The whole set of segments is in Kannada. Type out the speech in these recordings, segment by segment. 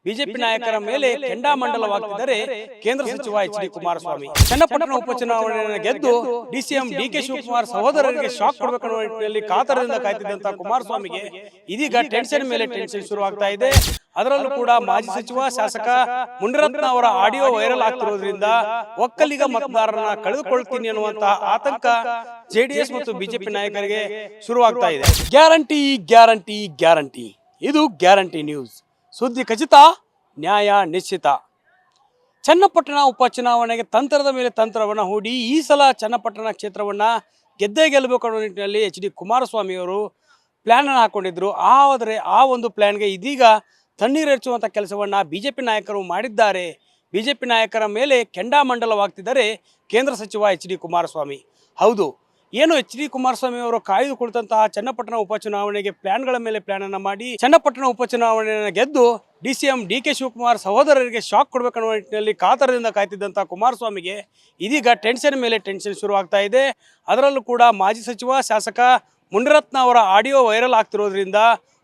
ಬಿಜೆಪಿ ನಾಯಕರ ಮೇಲೆ ಕೆಂಡಾಮಂಡಲವಾಗ್ತಿದ್ದಾರೆ ಕೇಂದ್ರ ಸಚಿವ ಎಚ್.ಡಿ. ಕುಮಾರಸ್ವಾಮಿ. ಚನ್ನಪಟ್ಟಣ ಉಪಚುನಾವಣೆಯನ್ನು ಗೆದ್ದು ಡಿಸಿಎಂ ಡಿ.ಕೆ. ಶಿವಕುಮಾರ್ ಸಹೋದರರಿಗೆ ಶಾಕ್ ಕೊಡಬೇಕನ್ನುವ ನಿಟ್ಟಿನಲ್ಲಿ ಕಾತರದಿಂದ ಕಾಯ್ತಿದ್ದಂತ ಕುಮಾರಸ್ವಾಮಿಗೆ ಇದೀಗ ಟೆನ್ಷನ್ ಮೇಲೆ ಟೆನ್ಷನ್ ಶುರುವಾಗ್ತಾ ಇದೆ. ಅದರಲ್ಲೂ ಕೂಡ ಮಾಜಿ ಸಚಿವ ಶಾಸಕ ಮುನಿರತ್ನ ಅವರ ಆಡಿಯೋ ವೈರಲ್ ಆಗ್ತಿರೋದ್ರಿಂದ ಒಕ್ಕಲಿಗ ಮತದಾರರನ್ನ ಕಳೆದುಕೊಳ್ತೀನಿ ಅನ್ನುವಂತಹ ಆತಂಕ ಜೆಡಿಎಸ್ ಮತ್ತು ಬಿಜೆಪಿ ನಾಯಕರಿಗೆ ಶುರುವಾಗ್ತಾ ಇದೆ. ಗ್ಯಾರಂಟಿ ಗ್ಯಾರಂಟಿ ಗ್ಯಾರಂಟಿ, ಇದು ಗ್ಯಾರಂಟಿ ನ್ಯೂಸ್. ಸುದ್ದಿ ಖಚಿತ, ನ್ಯಾಯ ನಿಶ್ಚಿತ. ಚನ್ನಪಟ್ಟಣ ಉಪಚುನಾವಣೆಗೆ ತಂತ್ರದ ಮೇಲೆ ತಂತ್ರವನ್ನು ಹೂಡಿ ಈ ಸಲ ಚನ್ನಪಟ್ಟಣ ಕ್ಷೇತ್ರವನ್ನು ಗೆದ್ದೇ ಗೆಲ್ಲಬೇಕು ಅನ್ನೋ ನಿಟ್ಟಿನಲ್ಲಿ ಎಚ್.ಡಿ. ಕುಮಾರಸ್ವಾಮಿ ಅವರು ಪ್ಲ್ಯಾನ್ ಅನ್ನು ಹಾಕೊಂಡಿದ್ರು. ಆದರೆ ಆ ಒಂದು ಪ್ಲ್ಯಾನ್ಗೆ ಇದೀಗ ತಣ್ಣೀರೆಚ್ಚುವಂಥ ಕೆಲಸವನ್ನು ಬಿಜೆಪಿ ನಾಯಕರು ಮಾಡಿದ್ದಾರೆ. ಬಿಜೆಪಿ ನಾಯಕರ ಮೇಲೆ ಕೆಂಡಾಮಂಡಲವಾಗ್ತಿದ್ದಾರೆ ಕೇಂದ್ರ ಸಚಿವ ಎಚ್.ಡಿ. ಕುಮಾರಸ್ವಾಮಿ. ಹೌದು, ಏನು ಎಚ್.ಡಿ. ಕುಮಾರಸ್ವಾಮಿ ಅವರು ಕಾಯ್ದುಕೊಳ್ತಂತಹ ಚನ್ನಪಟ್ಟಣ ಉಪಚುನಾವಣೆಗೆ ಪ್ಲಾನ್ಗಳ ಮೇಲೆ ಪ್ಲಾನನ್ನು ಮಾಡಿ ಚನ್ನಪಟ್ಟಣ ಉಪಚುನಾವಣೆಯನ್ನು ಗೆದ್ದು ಡಿಸಿಎಂ ಡಿ.ಕೆ. ಶಿವಕುಮಾರ್ ಸಹೋದರರಿಗೆ ಶಾಕ್ ಕೊಡಬೇಕನ್ನುವ ನಿಟ್ಟಿನಲ್ಲಿ ಕಾತರದಿಂದ ಕಾಯ್ತಿದ್ದಂಥ ಕುಮಾರಸ್ವಾಮಿಗೆ ಇದೀಗ ಟೆನ್ಷನ್ ಮೇಲೆ ಟೆನ್ಷನ್ ಶುರುವಾಗ್ತಾ ಇದೆ. ಅದರಲ್ಲೂ ಕೂಡ ಮಾಜಿ ಸಚಿವ ಶಾಸಕ ಮುನಿರತ್ನ ಅವರ ಆಡಿಯೋ ವೈರಲ್ ಆಗ್ತಿರೋದ್ರಿಂದ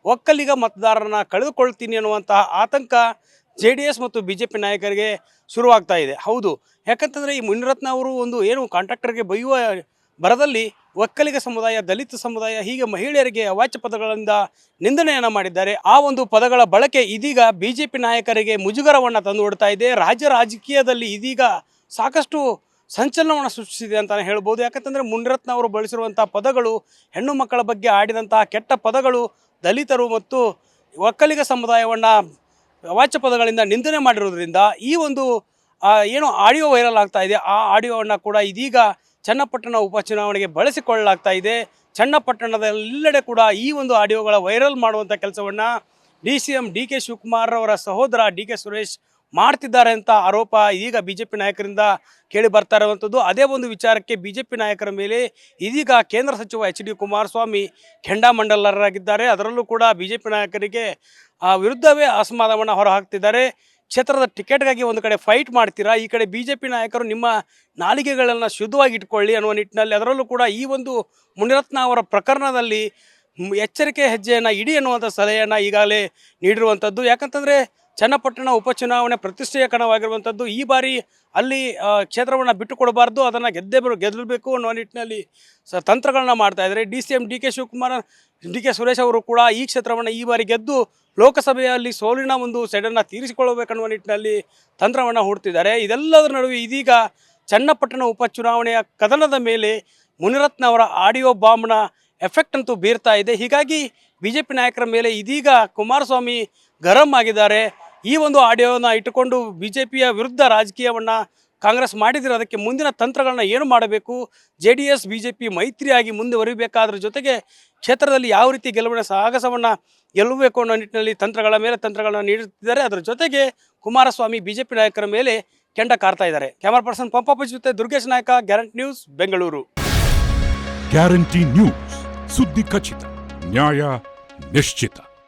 ಒಕ್ಕಲಿಗ ಮತದಾರರನ್ನ ಕಳೆದುಕೊಳ್ತೀನಿ ಅನ್ನುವಂತಹ ಆತಂಕ ಜೆಡಿಎಸ್ ಮತ್ತು ಬಿಜೆಪಿ ನಾಯಕರಿಗೆ ಶುರುವಾಗ್ತಾ ಇದೆ. ಹೌದು, ಯಾಕಂತಂದರೆ ಈ ಮುನಿರತ್ನ ಅವರು ಒಂದು ಏನು ಕಾಂಟ್ರಾಕ್ಟರ್ಗೆ ಬೈಯುವ ಬರದಲ್ಲಿ ಒಕ್ಕಲಿಗ ಸಮುದಾಯ, ದಲಿತ ಸಮುದಾಯ, ಹೀಗೆ ಮಹಿಳೆಯರಿಗೆ ಅವಾಚ್ಯ ಪದಗಳಿಂದ ನಿಂದನೆಯನ್ನು ಮಾಡಿದ್ದಾರೆ. ಆ ಒಂದು ಪದಗಳ ಬಳಕೆ ಇದೀಗ ಬಿಜೆಪಿ ನಾಯಕರಿಗೆ ಮುಜುಗರವನ್ನು ತಂದುಕೊಡ್ತಾ ಇದೆ. ರಾಜಕೀಯದಲ್ಲಿ ಇದೀಗ ಸಾಕಷ್ಟು ಸಂಚಲನವನ್ನು ಸೃಷ್ಟಿಸಿದೆ ಅಂತಲೇ ಹೇಳ್ಬೋದು. ಯಾಕಂತಂದರೆ ಮುನಿರತ್ನ ಅವರು ಬಳಸಿರುವಂಥ ಪದಗಳು, ಹೆಣ್ಣು ಮಕ್ಕಳ ಬಗ್ಗೆ ಆಡಿದಂತಹ ಕೆಟ್ಟ ಪದಗಳು, ದಲಿತರು ಮತ್ತು ಒಕ್ಕಲಿಗ ಸಮುದಾಯವನ್ನು ಅವಾಚ್ಯ ಪದಗಳಿಂದ ನಿಂದನೆ ಮಾಡಿರೋದ್ರಿಂದ ಈ ಒಂದು ಏನು ಆಡಿಯೋ ವೈರಲ್ ಆಗ್ತಾ ಇದೆ, ಆ ಆಡಿಯೋವನ್ನು ಕೂಡ ಇದೀಗ ಚನ್ನಪಟ್ಟಣ ಉಪಚುನಾವಣೆಗೆ ಬಳಸಿಕೊಳ್ಳಲಾಗ್ತಾ ಇದೆ. ಚನ್ನಪಟ್ಟಣದಲ್ಲೆಡೆ ಕೂಡ ಈ ಒಂದು ಆಡಿಯೋಗಳ ವೈರಲ್ ಮಾಡುವಂಥ ಕೆಲಸವನ್ನು ಡಿಸಿಎಂ ಡಿ.ಕೆ. ಶಿವಕುಮಾರ್ ಅವರ ಸಹೋದರ ಡಿ.ಕೆ. ಸುರೇಶ್ ಮಾಡ್ತಿದ್ದಾರೆ ಅಂತ ಆರೋಪ ಇದೀಗ ಬಿಜೆಪಿ ನಾಯಕರಿಂದ ಕೇಳಿ ಬರ್ತಾ ಇರುವಂಥದ್ದು. ಅದೇ ಒಂದು ವಿಚಾರಕ್ಕೆ ಬಿಜೆಪಿ ನಾಯಕರ ಮೇಲೆ ಇದೀಗ ಕೇಂದ್ರ ಸಚಿವ ಎಚ್.ಡಿ. ಕುಮಾರಸ್ವಾಮಿ ಕೆಂಡಾಮಂಡಲರಾಗಿದ್ದಾರೆ. ಅದರಲ್ಲೂ ಕೂಡ ಬಿಜೆಪಿ ನಾಯಕರಿಗೆ ವಿರುದ್ಧವೇ ಅಸಮಾಧಾನವನ್ನು ಹೊರಹಾಕ್ತಿದ್ದಾರೆ. ಕ್ಷೇತ್ರದ ಟಿಕೆಟ್ಗಾಗಿ ಒಂದು ಕಡೆ ಫೈಟ್ ಮಾಡ್ತೀರಾ, ಈ ಕಡೆ ಬಿಜೆಪಿ ನಾಯಕರು ನಿಮ್ಮ ನಾಲಿಗೆಗಳನ್ನು ಶುದ್ಧವಾಗಿ ಇಟ್ಕೊಳ್ಳಿ ಅನ್ನುವ ನಿಟ್ಟಿನಲ್ಲಿ, ಅದರಲ್ಲೂ ಕೂಡ ಈ ಒಂದು ಮುನಿರತ್ನ ಅವರ ಪ್ರಕರಣದಲ್ಲಿ ಎಚ್ಚರಿಕೆ ಹೆಜ್ಜೆಯನ್ನು ಇಡಿ ಅನ್ನುವಂಥ ಸಲಹೆಯನ್ನು ಈಗಾಗಲೇ ನೀಡಿರುವಂಥದ್ದು. ಯಾಕಂತಂದರೆ ಚನ್ನಪಟ್ಟಣ ಉಪಚುನಾವಣೆ ಪ್ರತಿಷ್ಠೆಯ ಕಣವಾಗಿರುವಂಥದ್ದು. ಈ ಬಾರಿ ಅಲ್ಲಿ ಕ್ಷೇತ್ರವನ್ನು ಬಿಟ್ಟು ಕೊಡಬಾರ್ದು, ಅದನ್ನು ಗೆಲ್ಲಬೇಕು ಅನ್ನುವ ನಿಟ್ಟಿನಲ್ಲಿ ತಂತ್ರಗಳನ್ನ ಮಾಡ್ತಾ ಇದ್ದಾರೆ. ಡಿಸಿಎಂ ಡಿ.ಕೆ. ಶಿವಕುಮಾರ್, ಡಿ.ಕೆ. ಸುರೇಶ್ ಅವರು ಕೂಡ ಈ ಕ್ಷೇತ್ರವನ್ನು ಈ ಬಾರಿ ಗೆದ್ದು ಲೋಕಸಭೆಯಲ್ಲಿ ಸೋಲಿನ ಒಂದು ಸೆಡನ್ನು ತೀರಿಸಿಕೊಳ್ಳಬೇಕನ್ನುವ ನಿಟ್ಟಿನಲ್ಲಿ ತಂತ್ರವನ್ನು ಹೂಡ್ತಿದ್ದಾರೆ. ಇದೆಲ್ಲದರ ನಡುವೆ ಇದೀಗ ಚನ್ನಪಟ್ಟಣ ಉಪಚುನಾವಣೆಯ ಕದನದ ಮೇಲೆ ಮುನಿರತ್ನ ಅವರ ಆಡಿಯೋ ಬಾಂಬ್ನ ಎಫೆಕ್ಟ್ ಅಂತೂ ಬೀರ್ತಾ ಇದೆ. ಹೀಗಾಗಿ ಬಿಜೆಪಿ ನಾಯಕರ ಮೇಲೆ ಇದೀಗ ಕುಮಾರಸ್ವಾಮಿ ಗರಂ ಆಗಿದ್ದಾರೆ. ಈ ಒಂದು ಆಡಿಯೋನ ಇಟ್ಟುಕೊಂಡು ಬಿಜೆಪಿಯ ವಿರುದ್ಧ ರಾಜಕೀಯವನ್ನು ಕಾಂಗ್ರೆಸ್ ಮಾಡಿದರೆ ಅದಕ್ಕೆ ಮುಂದಿನ ತಂತ್ರಗಳನ್ನ ಏನು ಮಾಡಬೇಕು, ಜೆಡಿಎಸ್ ಬಿಜೆಪಿ ಮೈತ್ರಿಯಾಗಿ ಮುಂದುವರಿಬೇಕಾದ್ರ ಜೊತೆಗೆ ಕ್ಷೇತ್ರದಲ್ಲಿ ಯಾವ ರೀತಿ ಗೆಲುವಿನ ಸಾಹಸವನ್ನು ಗೆಲ್ಲಬೇಕು ಅನ್ನೋ ನಿಟ್ಟಿನಲ್ಲಿ ತಂತ್ರಗಳ ಮೇಲೆ ತಂತ್ರಗಳನ್ನ ನೀಡುತ್ತಿದ್ದಾರೆ. ಅದರ ಜೊತೆಗೆ ಕುಮಾರಸ್ವಾಮಿ ಬಿಜೆಪಿ ನಾಯಕರ ಮೇಲೆ ಕೆಂಡ ಕಾರ್ತಾ ಇದ್ದಾರೆ. ಕ್ಯಾಮರಾ ಪರ್ಸನ್ ಪಂಪಪ್ಪ ಜೊತೆ ದುರ್ಗೇಶ್ ನಾಯಕ, guarantee news, Bengaluru. Guarantee news, ಸುದ್ದಿ ಖಚಿತ, ನ್ಯಾಯ ನಿಶ್ಚಿತ.